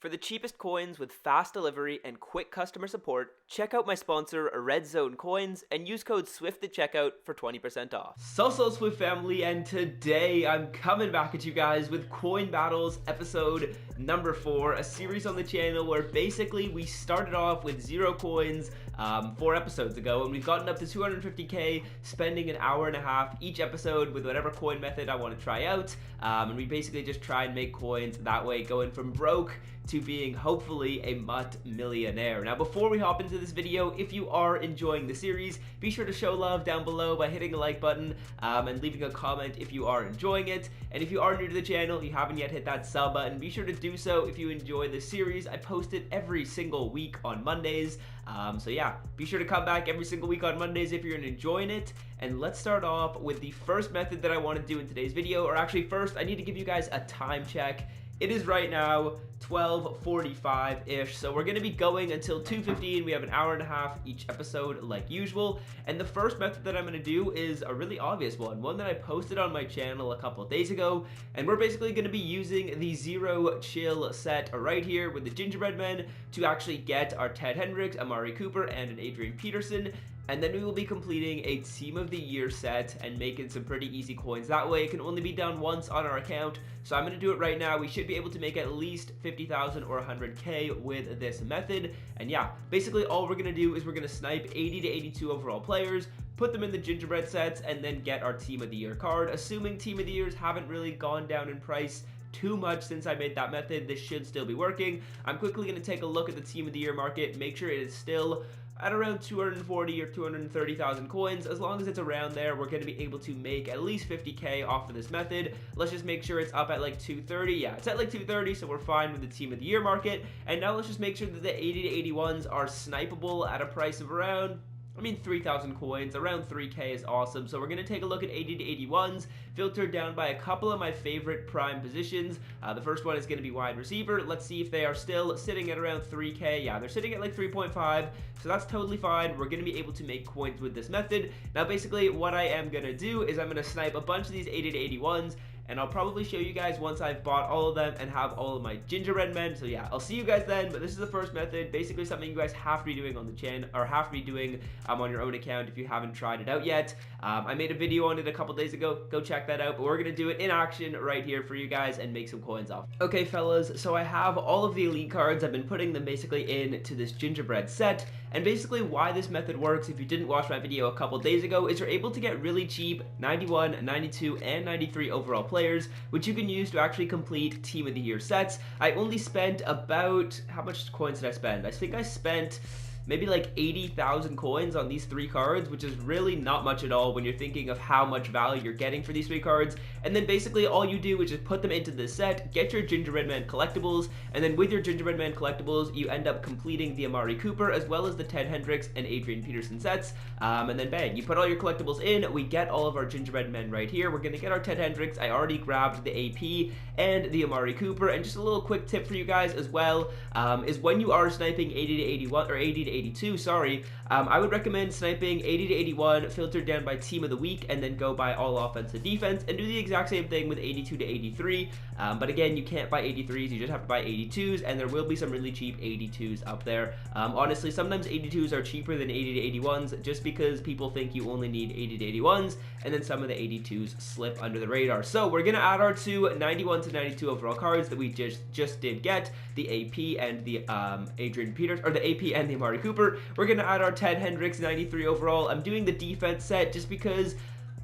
For the cheapest coins with fast delivery and quick customer support, check out my sponsor, Red Zone Coins, and use code SWIFT at checkout for 20% off. So Swift family, and today I'm coming back at you guys with Coin Battles episode number 4, a series on the channel where basically we started off with 0 coins 4 episodes ago, and we've gotten up to 250k, spending an hour and a half each episode with whatever coin method I want to try out, and we basically just try and make coins that way, going from broke to being hopefully a millionaire. Now, before we hop into this video, if you are enjoying the series, be sure to show love down below by hitting the like button and leaving a comment if you are enjoying it. And if you are new to the channel, you haven't yet hit that sub button, be sure to do so if you enjoy this series. I post it every single week on Mondays. So yeah, be sure to come back every single week on Mondays if you're enjoying it. And let's start off with the first method that I want to do in today's video. Or actually, first, I need to give you guys a time check. It is right now 12:45-ish, so we're going to be going until 2:15. We have an hour and a half each episode like usual, and the first method that I'm going to do is a really obvious one that I posted on my channel a couple of days ago, and we're basically going to be using the Zero Chill set right here with the Gingerbread Men to actually get our Ted Hendricks, Amari Cooper, and an Adrian Peterson. And then we will be completing a Team of the Year set and making some pretty easy coins. That way it can only be done once on our account. So I'm going to do it right now. We should be able to make at least 50,000 or 100k with this method. And yeah, basically all we're going to do is we're going to snipe 80 to 82 overall players, put them in the gingerbread sets, and then get our Team of the Year card. Assuming Team of the Years haven't really gone down in price too much since I made that method, this should still be working. I'm quickly going to take a look at the Team of the Year market, make sure it is still at around 240 or 230,000 coins. As long as it's around there, we're going to be able to make at least 50k off of this method. Let's just make sure it's up at like 230. Yeah, it's at like 230, so we're fine with the Team of the Year market. And now let's just make sure that the 80 to 81s are snipeable at a price of around 3,000 coins. Around 3k is awesome. So we're going to take a look at 80 to 81s, filtered down by a couple of my favorite prime positions. The first one is going to be wide receiver. Let's see if they are still sitting at around 3k. Yeah, they're sitting at like 3.5, so that's totally fine. We're going to be able to make coins with this method. Now, basically, what I am going to do is I'm going to snipe a bunch of these 80 to 81s, and I'll probably show you guys once I've bought all of them and have all of my gingerbread men. So yeah, I'll see you guys then, but this is the first method, basically something you guys have to be doing on the channel, or have to be doing on your own account if you haven't tried it out yet. I made a video on it a couple days ago, go check that out, but we're gonna do it in action right here for you guys and make some coins off. Okay fellas, so I have all of the elite cards. I've been putting them basically into this gingerbread set, and basically why this method works, if you didn't watch my video a couple days ago, is you're able to get really cheap 91, 92, and 93 overall players, which you can use to actually complete Team of the Year sets. I only spent about, how much coins did I spend? I think I spent maybe like 80,000 coins on these 3 cards, which is really not much at all when you're thinking of how much value you're getting for these 3 cards. And then basically all you do is just put them into this set, get your Gingerbread Man collectibles, and then with your Gingerbread Man collectibles, you end up completing the Amari Cooper as well as the Ted Hendricks and Adrian Peterson sets. And then bang, you put all your collectibles in, we get all of our Gingerbread Men right here. We're gonna get our Ted Hendricks. I already grabbed the AP and the Amari Cooper. And just a little quick tip for you guys as well, is when you are sniping 80 to 81, or 80 to 82, sorry, I would recommend sniping 80 to 81, filtered down by team of the week, and then go by all offense and defense, and do the exact same thing with 82 to 83. But again, you can't buy 83s, you just have to buy 82s, and there will be some really cheap 82s up there. Honestly, sometimes 82s are cheaper than 80 to 81s, just because people think you only need 80 to 81s, and then some of the 82s slip under the radar. So we're gonna add our 2 91 to 92 overall cards that we just did get, the AP and the Adrian Peters, or the AP and the Amari Cooper. We're gonna add our Ted Hendricks 93 overall. I'm doing the defense set just because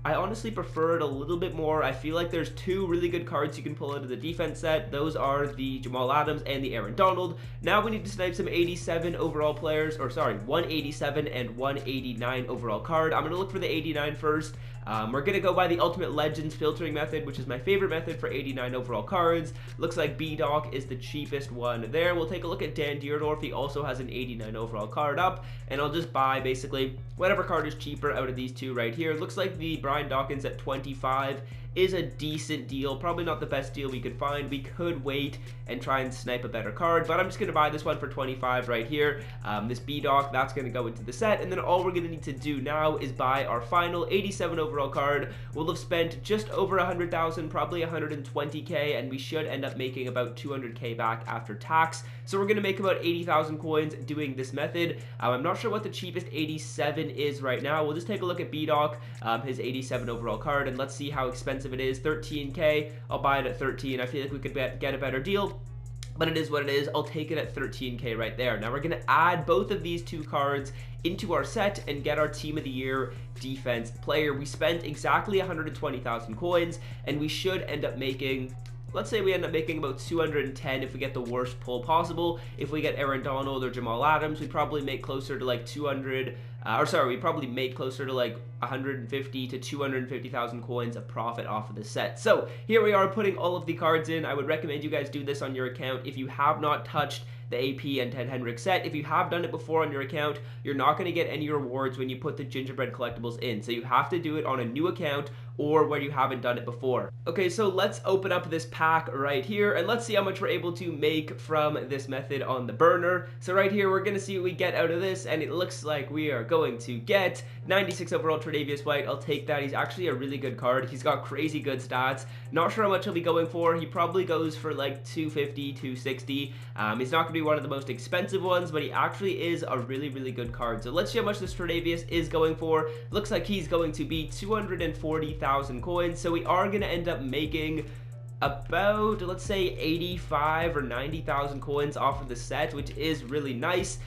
I honestly prefer it a little bit more. I feel like there's 2 really good cards you can pull out of the defense set. Those are the Jamal Adams and the Aaron Donald. Now we need to snipe some 87 overall players, or sorry, 187 and 189 overall card. I'm gonna look for the 89 first. We're gonna go by the Ultimate Legends filtering method, which is my favorite method for 89 overall cards. Looks like B-Doc is the cheapest one there. We'll take a look at Dan Dierdorf. He also has an 89 overall card up, and I'll just buy basically whatever card is cheaper out of these 2 right here. Looks like the Brian Dawkins at 25 is a decent deal. Probably not the best deal we could find. We could wait and try and snipe a better card, but I'm just going to buy this one for 25 right here. This B-Doc, that's going to go into the set, and then all we're going to need to do now is buy our final 87 overall card. We'll have spent just over 100,000, probably 120k, and we should end up making about 200k back after tax. So we're going to make about 80,000 coins doing this method. I'm not sure what the cheapest 87 is right now. We'll just take a look at B-Doc, his 87 overall card, and let's see how expensive it is. 13k, I'll buy it at 13. I feel like we could get a better deal, but it is what it is. I'll take it at 13k right there. Now we're going to add both of these two cards into our set and get our team of the year defense player. We spent exactly 120,000 coins, and we should end up making, let's say we end up making about 210 if we get the worst pull possible. If we get Aaron Donald or Jamal Adams, we probably make closer to like 200, we probably make closer to like 150 to 250,000 coins of profit off of the set. So here we are putting all of the cards in. I would recommend you guys do this on your account if you have not touched the AP and Ted Hendricks set. If you have done it before on your account, you're not going to get any rewards when you put the gingerbread collectibles in. So you have to do it on a new account or where you haven't done it before. Okay, so let's open up this pack right here and let's see how much we're able to make from this method on the burner. So right here, we're gonna see what we get out of this, and it looks like we are going to get 96 overall Tre'Davious White. I'll take that. He's actually a really good card. He's got crazy good stats. Not sure how much he'll be going for. He probably goes for like 250, 260. He's not gonna be one of the most expensive ones, but he actually is a really, really good card. So let's see how much this Tre'Davious is going for. Looks like he's going to be 240,000 coins, so we are going to end up making about, let's say, 85 or 90,000 coins off of the set, which is really nice.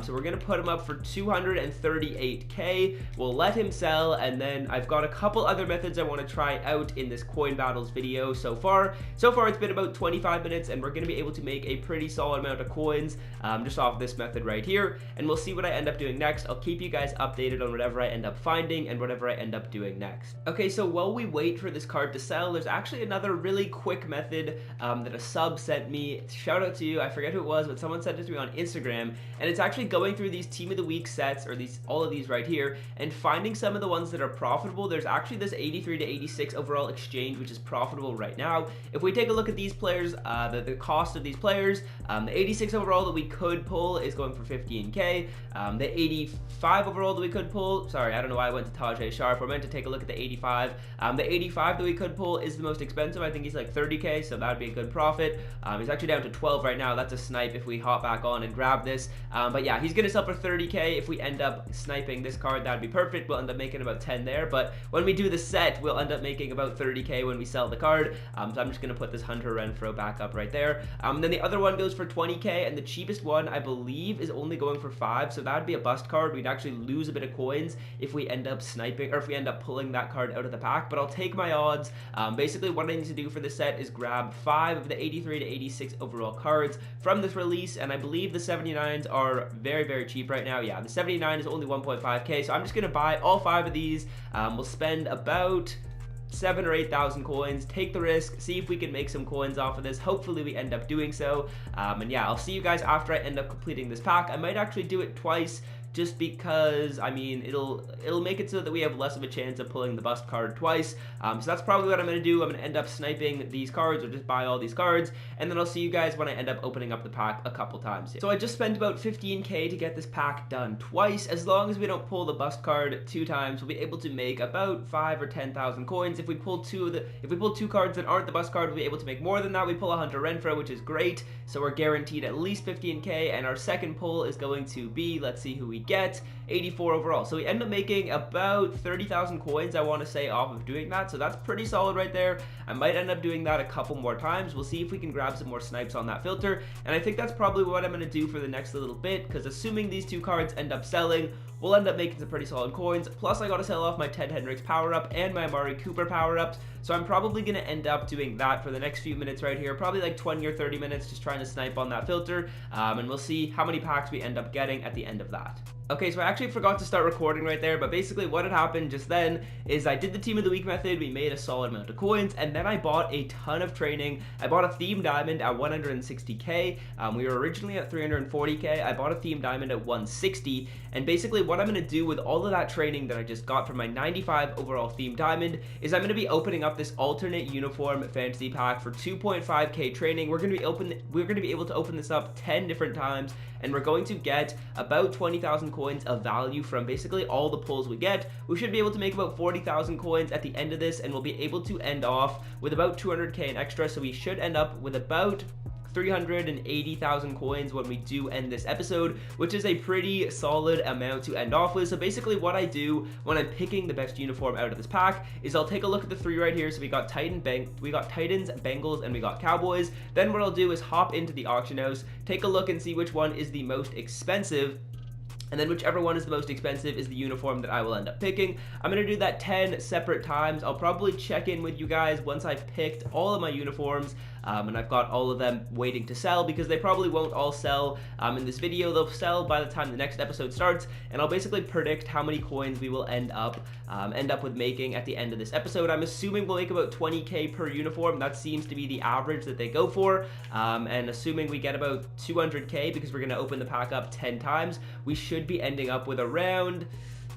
So we're going to put him up for 238k. We'll let him sell, and then I've got a couple other methods I want to try out in this coin battles video so far. So far it's been about 25 minutes, and we're going to be able to make a pretty solid amount of coins just off this method right here, and we'll see what I end up doing next. I'll keep you guys updated on whatever I end up finding and whatever I end up doing next. Okay, so while we wait for this card to sell, there's actually another really quick method that a sub sent me. Shout out to you. I forget who it was, but someone sent it to me on Instagram, and it's actually going through these team of the week sets, or all of these right here, and finding some of the ones that are profitable. There's actually this 83 to 86 overall exchange, which is profitable right now. If we take a look at these players, the cost of these players, the 86 overall that we could pull is going for 15k. The 85 overall that we could pull, sorry, I don't know why I went to Tajay Sharp. We're meant to take a look at the 85. The 85 that we could pull is the most expensive. I think he's like 30k, so that would be a good profit. He's actually down to 12 right now. That's a snipe if we hop back on and grab this. But yeah, he's gonna sell for 30k. If we end up sniping this card, that'd be perfect. We'll end up making about 10 there, but when we do the set, we'll end up making about 30k when we sell the card. So I'm just gonna put this Hunter Renfro back up right there. Then the other one goes for 20k, and the cheapest one, I believe, is only going for 5, so that'd be a bust card. We'd actually lose a bit of coins if we end up sniping, or if we end up pulling that card out of the pack, but I'll take my odds. Basically what I need to do for this set is grab 5 of the 83 to 86 overall cards from this release, and I believe the 79s are very, very cheap right now. Yeah, the 79 is only 1.5k, so I'm just gonna buy all 5 of these. We'll spend about 7,000 or 8,000 coins, take the risk, see if we can make some coins off of this. Hopefully we end up doing so, and yeah, I'll see you guys after I end up completing this pack. I might actually do it twice, just because, I mean, it'll make it so that we have less of a chance of pulling the bust card twice. So that's probably what I'm going to do. I'm going to end up sniping these cards, or just buy all these cards, and then I'll see you guys when I end up opening up the pack a couple times. So I just spent about 15k to get this pack done twice. As long as we don't pull the bust card 2 times, we'll be able to make about 5,000 or 10,000 coins. If we pull two cards that aren't the bust card, we'll be able to make more than that. We pull a Hunter Renfro, which is great, so we're guaranteed at least 15k, and our second pull is going to be, let's see who we get, 84 overall. So we end up making about 30,000 coins, I want to say, off of doing that. So that's pretty solid right there. I might end up doing that a couple more times. We'll see if we can grab some more snipes on that filter. And I think that's probably what I'm going to do for the next little bit, because assuming these 2 cards end up selling, we'll end up making some pretty solid coins. Plus I got to sell off my Ted Hendricks power up and my Amari Cooper power ups. So I'm probably going to end up doing that for the next few minutes right here, probably like 20 or 30 minutes, just trying to snipe on that filter. And we'll see how many packs we end up getting at the end of that. Okay, so I actually forgot to start recording right there, but basically what had happened just then is I did the Team of the Week method, we made a solid amount of coins, and then I bought a ton of training. I bought a Theme Diamond at 160k, we were originally at 340k, I bought a Theme Diamond at 160, and basically what I'm going to do with all of that training that I just got from my 95 overall Theme Diamond is I'm going to be opening up this alternate uniform fantasy pack for 2.5k training. We're going to be able to open this up 10 different times, and we're going to get about 20,000 coins of value from basically all the pulls we get. We should be able to make about 40,000 coins at the end of this, and we'll be able to end off with about 200k in extra, so we should end up with about 380,000 coins when we do end this episode, which is a pretty solid amount to end off with. So basically what I do when I'm picking the best uniform out of this pack is I'll take a look at the three right here. So we got Titans, Bengals, and we got Cowboys. Then what I'll do is hop into the auction house, take a look and see which one is the most expensive, and then whichever one is the most expensive is the uniform that I will end up picking. I'm going to do that 10 separate times. I'll probably check in with you guys once I've picked all of my uniforms, and I've got all of them waiting to sell, because they probably won't all sell in this video. They'll sell by the time the next episode starts, and I'll basically predict how many coins we will end up with making at the end of this episode. I'm assuming we'll make about 20k per uniform. That seems to be the average that they go for, and assuming we get about 200k because we're going to open the pack up 10 times, we should be ending up with around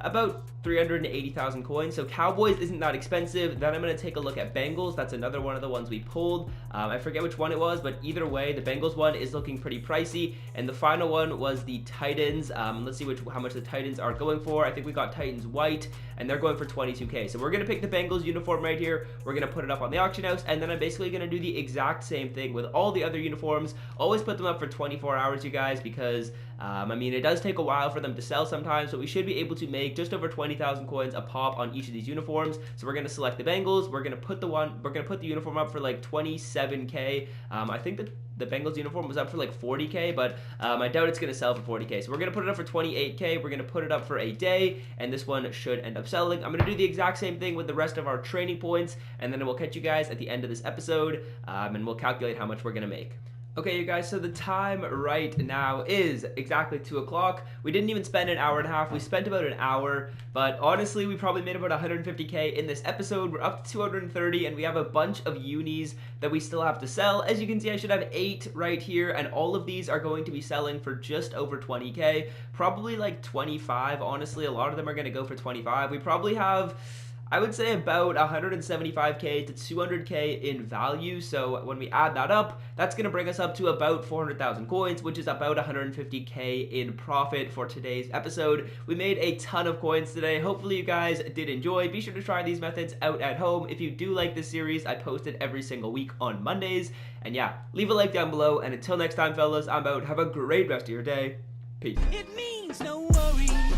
about 380,000 coins. So Cowboys isn't that expensive. Then I'm going to take a look at Bengals. That's another one of the ones we pulled. I forget which one it was, but either way, the Bengals one is looking pretty pricey. And the final one was the Titans. Let's see how much the Titans are going for. I think we got Titans white, and they're going for 22k. So we're going to pick the Bengals uniform right here. We're going to put it up on the auction house, and then I'm basically going to do the exact same thing with all the other uniforms. Always put them up for 24 hours, you guys, because I mean, it does take a while for them to sell sometimes, so we should be able to make just over 20,000 coins a pop on each of these uniforms. So we're going to select the Bengals. We're going to put the uniform up for like 27k. I think that the Bengals uniform was up for like 40k, but I doubt it's going to sell for 40k. So we're going to put it up for 28k. We're going to put it up for a day, and this one should end up selling. I'm going to do the exact same thing with the rest of our training points, and then we'll catch you guys at the end of this episode, and we'll calculate how much we're going to make. Okay, you guys, so the time right now is exactly 2 o'clock. We didn't even spend an hour and a half. We spent about an hour, but honestly, we probably made about 150k in this episode. We're up to 230, and we have a bunch of unis that we still have to sell. As you can see, I should have 8 right here, and all of these are going to be selling for just over 20k. Probably like 25, honestly. A lot of them are going to go for 25. We probably have, I would say, about 175k to 200k in value. So when we add that up, that's going to bring us up to about 400,000 coins, which is about 150k in profit for today's episode. We made a ton of coins today. Hopefully you guys did enjoy. Be sure to try these methods out at home. If you do like this series, I post it every single week on Mondays. And yeah, leave a like down below. And until next time, fellas, I'm out. Have a great rest of your day. Peace. It means no worries.